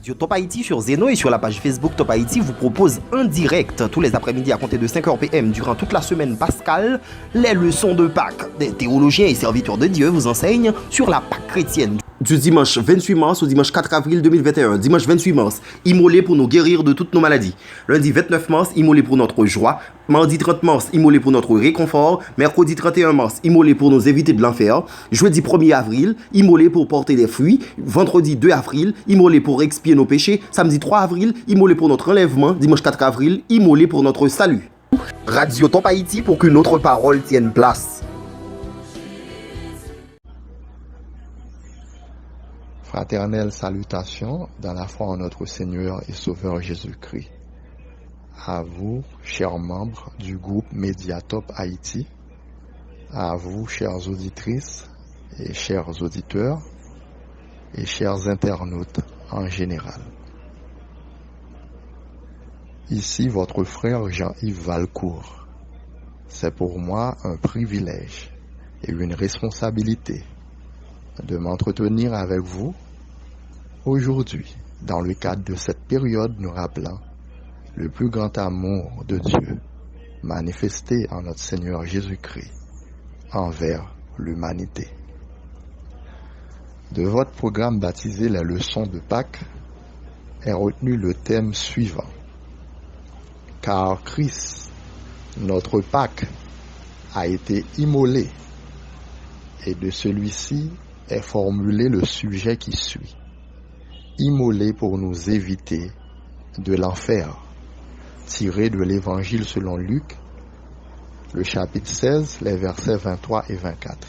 Radio Top Haïti sur Zeno et sur la page Facebook Top Haïti vous propose en direct tous les après-midi à compter de 5h PM durant toute la semaine pascale les leçons de Pâques. Des théologiens et serviteurs de Dieu vous enseignent sur la Pâque chrétienne. Du dimanche 28 mars au dimanche 4 avril 2021. Dimanche 28 mars, immolé pour nous guérir de toutes nos maladies. Lundi 29 mars, immolé pour notre joie. Mardi 30 mars, immolé pour notre réconfort. Mercredi 31 mars, immolé pour nous éviter de l'enfer. Jeudi 1er avril, immolé pour porter des fruits. Vendredi 2 avril, immolé pour expier nos péchés. Samedi 3 avril, immolé pour notre enlèvement. Dimanche 4 avril, immolé pour notre salut. Radio Top Haïti pour qu'une autre parole tienne place. Fraternelle salutation dans la foi en notre Seigneur et Sauveur Jésus-Christ. À vous, chers membres du groupe Mediatop Haïti, à vous, chères auditrices et chers auditeurs, et chers internautes en général. Ici votre frère Jean-Yves Valcourt. C'est pour moi un privilège et une responsabilité de m'entretenir avec vous aujourd'hui dans le cadre de cette période nous rappelant le plus grand amour de Dieu manifesté en notre Seigneur Jésus-Christ envers l'humanité. De votre programme baptisé les leçons de Pâques est retenu le thème suivant: car Christ, notre Pâques, a été immolé, et de celui-ci est formulé le sujet qui suit: immolé pour nous éviter de l'enfer, tiré de l'Évangile selon Luc, le chapitre 16, les versets 23 et 24.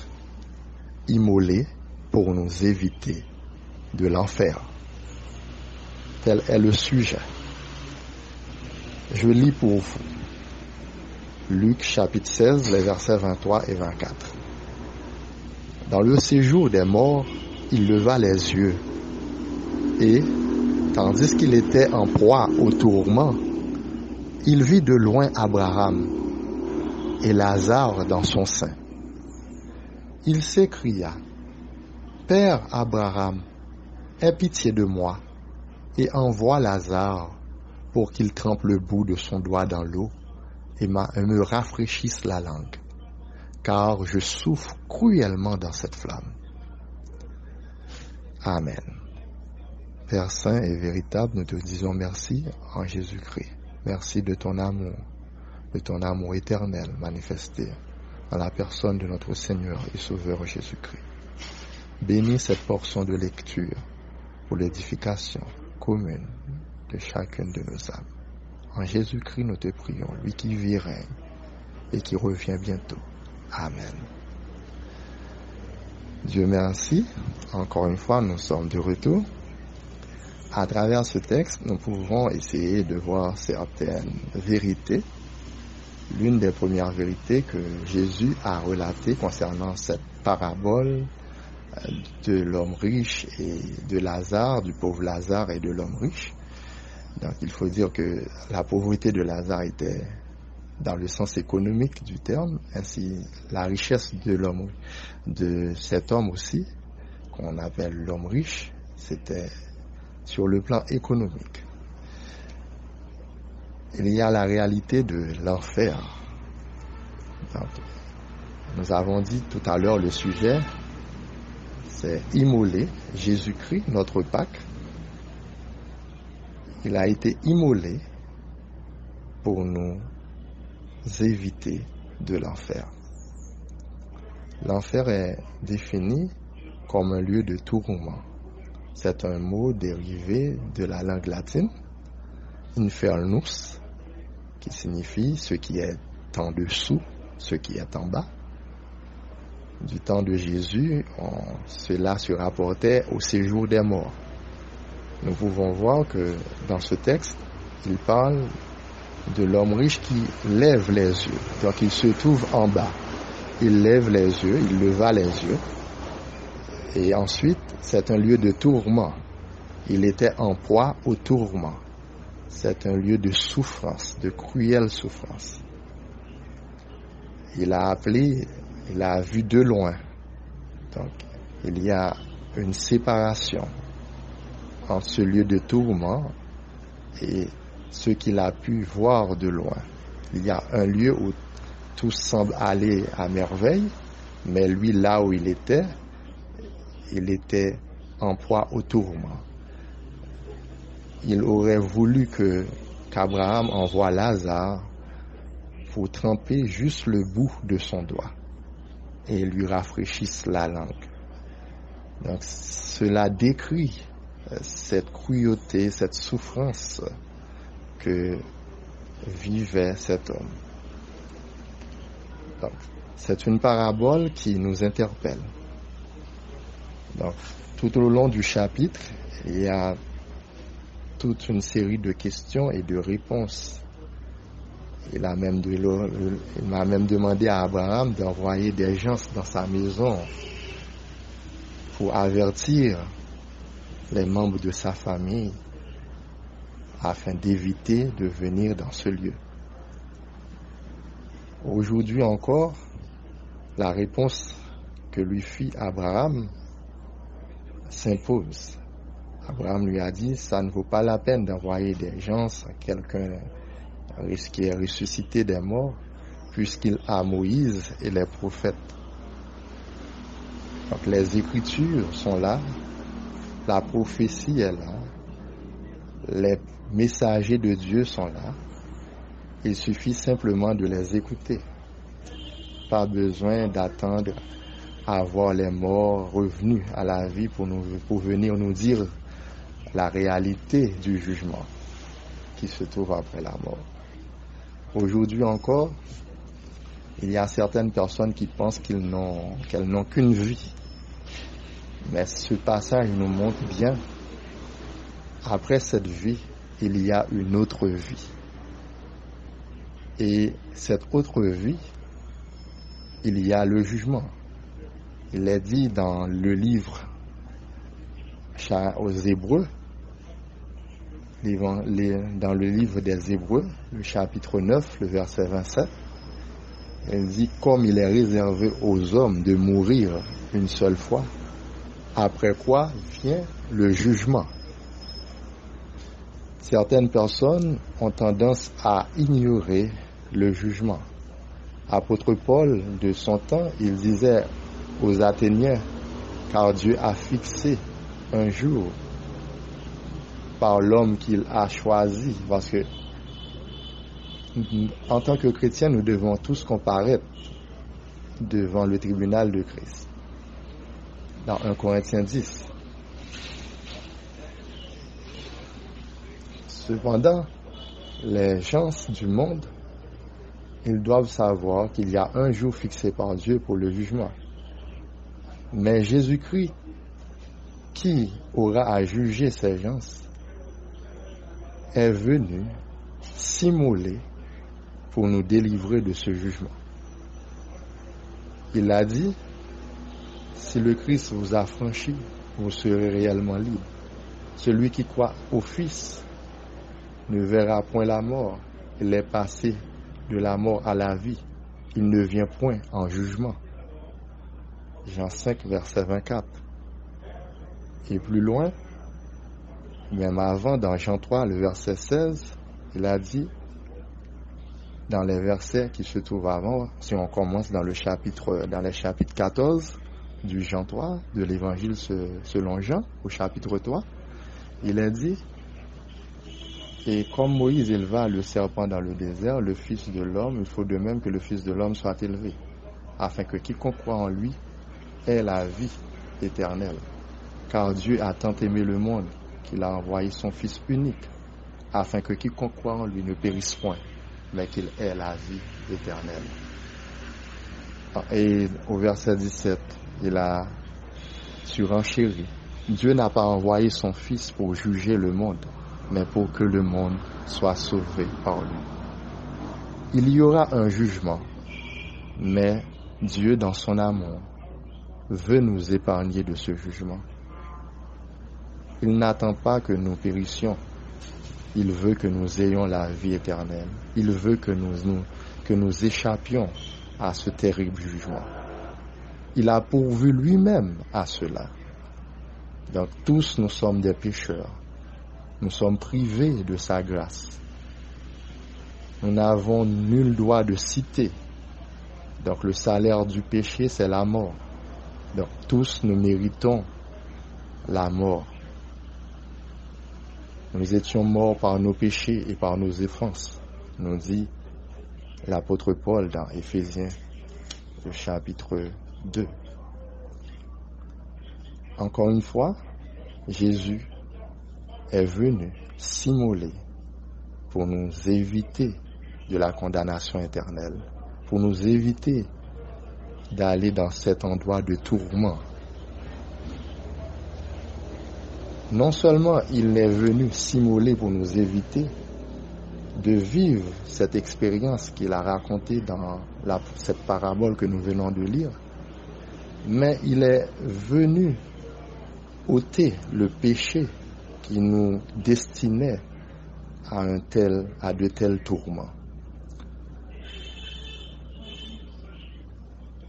Immolé pour nous éviter de l'enfer. Tel est le sujet. Je lis pour vous Luc chapitre 16, les versets 23 et 24. Dans le séjour des morts, il leva les yeux et, tandis qu'il était en proie au tourment, il vit de loin Abraham et Lazare dans son sein. Il s'écria: Père Abraham, aie pitié de moi et envoie Lazare pour qu'il trempe le bout de son doigt dans l'eau et me rafraîchisse la langue, car je souffre cruellement dans cette flamme. Amen. Père saint et véritable, nous te disons merci en Jésus-Christ. Merci de ton amour éternel manifesté dans la personne de notre Seigneur et Sauveur Jésus-Christ. Bénis cette portion de lecture pour l'édification commune de chacune de nos âmes. En Jésus-Christ, nous te prions, lui qui vit et règne et qui revient bientôt. Amen. Dieu merci. Encore une fois, nous sommes de retour. À travers ce texte, nous pouvons essayer de voir certaines vérités. L'une des premières vérités que Jésus a relatées concernant cette parabole de l'homme riche et de Lazare, du pauvre Lazare et de l'homme riche. Donc il faut dire que la pauvreté de Lazare était dans le sens économique du terme, ainsi la richesse de cet homme aussi, qu'on appelle l'homme riche, c'était sur le plan économique. Il y a la réalité de l'enfer. Donc, nous avons dit tout à l'heure le sujet, c'est immolé, Jésus-Christ, notre Pâques. Il a été immolé pour nous éviter de l'enfer. L'enfer est défini comme un lieu de tourment. C'est un mot dérivé de la langue latine, infernus, qui signifie ce qui est en dessous, ce qui est en bas. Du temps de Jésus, cela se rapportait au séjour des morts. Nous pouvons voir que dans ce texte, il parle de l'homme riche qui lève les yeux. Donc il se trouve en bas. Il lève les yeux, il leva les yeux. Et ensuite, c'est un lieu de tourment. Il était en proie au tourment. C'est un lieu de souffrance, de cruelle souffrance. Il a vu de loin. Donc, il y a une séparation entre ce lieu de tourment et ce qu'il a pu voir de loin. Il y a un lieu où tout semble aller à merveille, mais lui, là où il était en proie au tourment. Il aurait voulu qu'Abraham envoie Lazare pour tremper juste le bout de son doigt et lui rafraîchisse la langue. Donc cela décrit cette cruauté, cette souffrance que vivait cet homme. Donc, c'est une parabole qui nous interpelle. Donc, tout au long du chapitre, il y a toute une série de questions et de réponses. Il m'a même demandé à Abraham d'envoyer des gens dans sa maison pour avertir les membres de sa famille afin d'éviter de venir dans ce lieu. Aujourd'hui encore, la réponse que lui fit Abraham s'impose. Abraham lui a dit, ça ne vaut pas la peine d'envoyer des gens, quelqu'un qui est ressuscité des morts, puisqu'il a Moïse et les prophètes. Donc les Écritures sont là, la prophétie est là, les messagers de Dieu sont là. Il suffit simplement de les écouter. Pas besoin d'attendre à voir les morts revenus à la vie pour venir nous dire la réalité du jugement qui se trouve après la mort. Aujourd'hui encore, il y a certaines personnes qui pensent qu'elles n'ont qu'une vie. Mais ce passage nous montre bien, après cette vie, il y a une autre vie. Et cette autre vie, il y a le jugement. Il est dit dans le livre aux Hébreux, dans le livre des Hébreux, le chapitre 9, le verset 27, il dit « Comme il est réservé aux hommes de mourir une seule fois, après quoi vient le jugement. » Certaines personnes ont tendance à ignorer le jugement. Apôtre Paul, de son temps, il disait aux Athéniens, car Dieu a fixé un jour par l'homme qu'il a choisi, parce que en tant que chrétiens, nous devons tous comparaître devant le tribunal de Christ. Dans 1 Corinthiens 10. Cependant, les gens du monde, ils doivent savoir qu'il y a un jour fixé par Dieu pour le jugement. Mais Jésus-Christ, qui aura à juger ces gens, est venu s'immoler pour nous délivrer de ce jugement. Il a dit, si le Christ vous a franchi, vous serez réellement libre. Celui qui croit au Fils ne verra point la mort. Il est passé de la mort à la vie. Il ne vient point en jugement. Jean 5, verset 24. Et plus loin, même avant, dans Jean 3, le verset 16, il a dit, dans les versets qui se trouvent avant, si on commence dans les chapitres 14 du Jean 3, de l'évangile selon Jean, au chapitre 3, il est dit, et comme Moïse éleva le serpent dans le désert, le Fils de l'homme, il faut de même que le Fils de l'homme soit élevé, afin que quiconque croit en lui ait la vie éternelle. Car Dieu a tant aimé le monde qu'il a envoyé son Fils unique, afin que quiconque croit en lui ne périsse point, mais qu'il ait la vie éternelle. Et au verset 17, il a surenchéri. Dieu n'a pas envoyé son Fils pour juger le monde, mais pour que le monde soit sauvé par lui. Il y aura un jugement, mais Dieu, dans son amour, veut nous épargner de ce jugement. Il n'attend pas que nous périssions. Il veut que nous ayons la vie éternelle. Il veut que nous échappions à ce terrible jugement. Il a pourvu lui-même à cela. Donc tous nous sommes des pécheurs. Nous sommes privés de sa grâce. Nous n'avons nul droit de citer. Donc le salaire du péché, c'est la mort. Donc tous nous méritons la mort. Nous étions morts par nos péchés et par nos offenses, nous dit l'apôtre Paul dans Éphésiens, le chapitre 2. Encore une fois, Jésus est venu s'immoler pour nous éviter de la condamnation éternelle, pour nous éviter d'aller dans cet endroit de tourment. Non seulement il est venu s'immoler pour nous éviter de vivre cette expérience qu'il a racontée dans cette parabole que nous venons de lire, mais il est venu ôter le péché qui nous destinait à de tels tourments.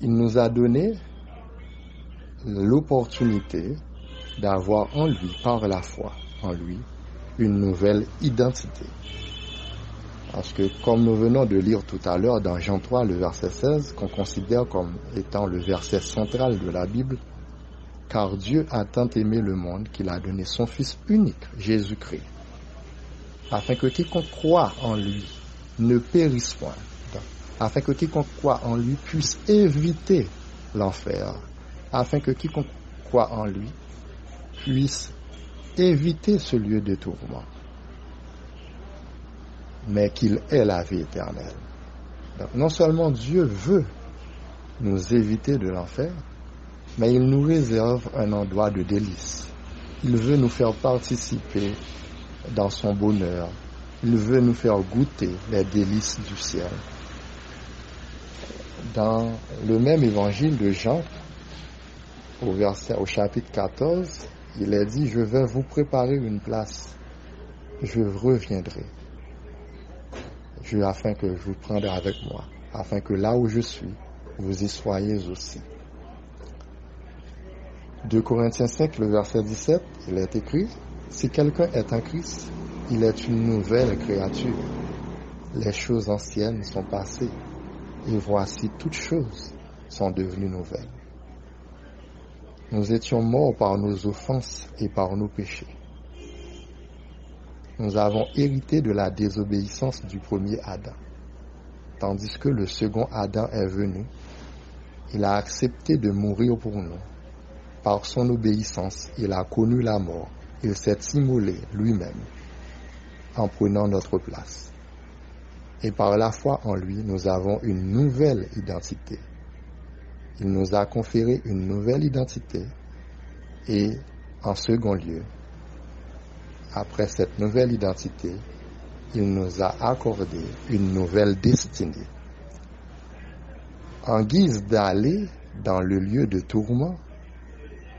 Il nous a donné l'opportunité d'avoir en lui, par la foi en lui, une nouvelle identité. Parce que, comme nous venons de lire tout à l'heure dans Jean 3, le verset 16, qu'on considère comme étant le verset central de la Bible, car Dieu a tant aimé le monde qu'il a donné son Fils unique, Jésus-Christ, afin que quiconque croit en lui ne périsse point, afin que quiconque croit en lui puisse éviter l'enfer, afin que quiconque croit en lui puisse éviter ce lieu de tourment, mais qu'il ait la vie éternelle. Donc, non seulement Dieu veut nous éviter de l'enfer, mais il nous réserve un endroit de délice. Il veut nous faire participer dans son bonheur. Il veut nous faire goûter les délices du ciel. Dans le même évangile de Jean, au chapitre 14, il est dit, je vais vous préparer une place. Je reviendrai. Afin que je vous prendrai avec moi. Afin que là où je suis, vous y soyez aussi. 2 Corinthiens 5, le verset 17, il est écrit, si quelqu'un est en Christ, il est une nouvelle créature. Les choses anciennes sont passées, et voici toutes choses sont devenues nouvelles. Nous étions morts par nos offenses et par nos péchés. Nous avons hérité de la désobéissance du premier Adam. Tandis que le second Adam est venu, il a accepté de mourir pour nous. Par son obéissance, il a connu la mort. Il s'est immolé lui-même en prenant notre place. Et par la foi en lui, nous avons une nouvelle identité. Il nous a conféré une nouvelle identité et, en second lieu, après cette nouvelle identité, il nous a accordé une nouvelle destinée. En guise d'aller dans le lieu de tourment,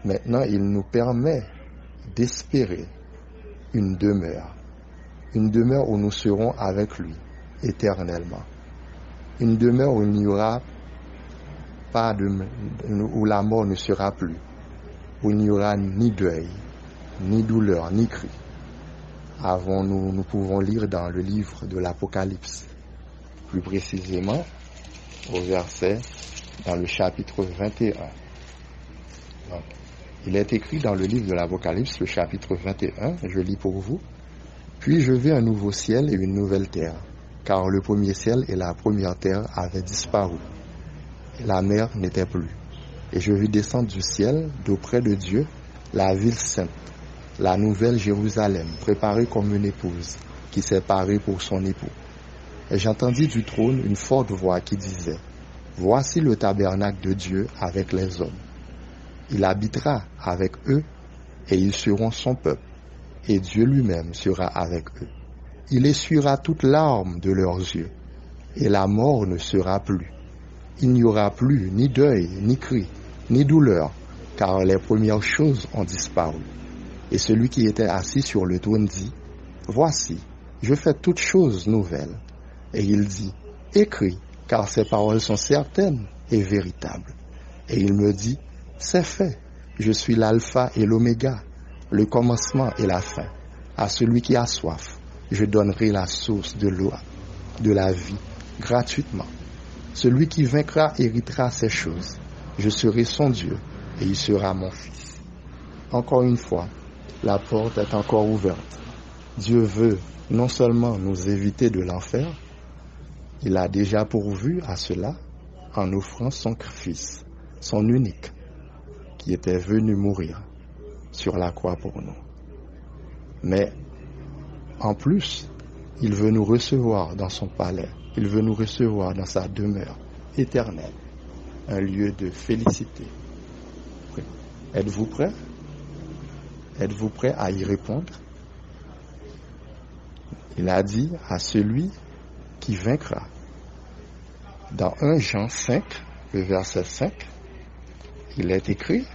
maintenant il nous permet d'espérer une demeure où nous serons avec lui éternellement. Une demeure où il n'y aura pas où la mort ne sera plus, où il n'y aura ni deuil, ni douleur, ni cri. Nous pouvons lire dans le livre de l'Apocalypse, plus précisément dans le chapitre 21. Donc, il est écrit dans le livre de l'Apocalypse, le chapitre 21, je lis pour vous. Puis je vis un nouveau ciel et une nouvelle terre, car le premier ciel et la première terre avaient disparu. Et la mer n'était plus. Et je vis descendre du ciel, d'auprès de Dieu, la ville sainte, la nouvelle Jérusalem, préparée comme une épouse, qui s'est parée pour son époux. Et j'entendis du trône une forte voix qui disait, « Voici le tabernacle de Dieu avec les hommes. Il habitera avec eux, et ils seront son peuple, et Dieu lui-même sera avec eux. Il essuiera toute larme de leurs yeux, et la mort ne sera plus. Il n'y aura plus ni deuil, ni cri, ni douleur, car les premières choses ont disparu. » Et celui qui était assis sur le trône dit, « Voici, je fais toutes choses nouvelles. » Et il dit, « Écris, car ces paroles sont certaines et véritables. » Et il me dit, « C'est fait, je suis l'alpha et l'oméga, le commencement et la fin. À celui qui a soif, je donnerai la source de l'eau, de la vie, gratuitement. Celui qui vaincra héritera ces choses. Je serai son Dieu et il sera mon fils. Encore une fois, la porte est encore ouverte. Dieu veut non seulement nous éviter de l'enfer, il a déjà pourvu à cela en offrant son fils, son unique, qui était venu mourir sur la croix pour nous. Mais en plus, il veut nous recevoir dans son palais, il veut nous recevoir dans sa demeure éternelle, un lieu de félicité. Êtes-vous prêts? Êtes-vous prêts à y répondre? Il a dit à celui qui vaincra. Dans 1 Jean 5, le verset 5, il est écrit,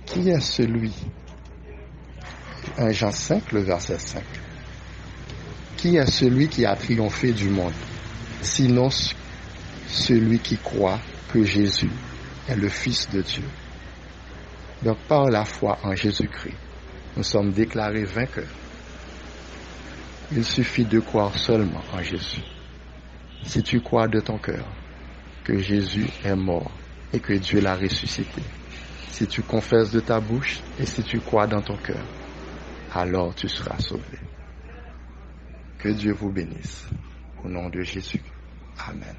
qui est celui? 1 Jean 5, le verset 5. Qui est celui qui a triomphé du monde, sinon celui qui croit que Jésus est le Fils de Dieu? Donc par la foi en Jésus-Christ, nous sommes déclarés vainqueurs. Il suffit de croire seulement en Jésus. Si tu crois de ton cœur que Jésus est mort et que Dieu l'a ressuscité, si tu confesses de ta bouche et si tu crois dans ton cœur, alors tu seras sauvé. Que Dieu vous bénisse. Au nom de Jésus. Amen.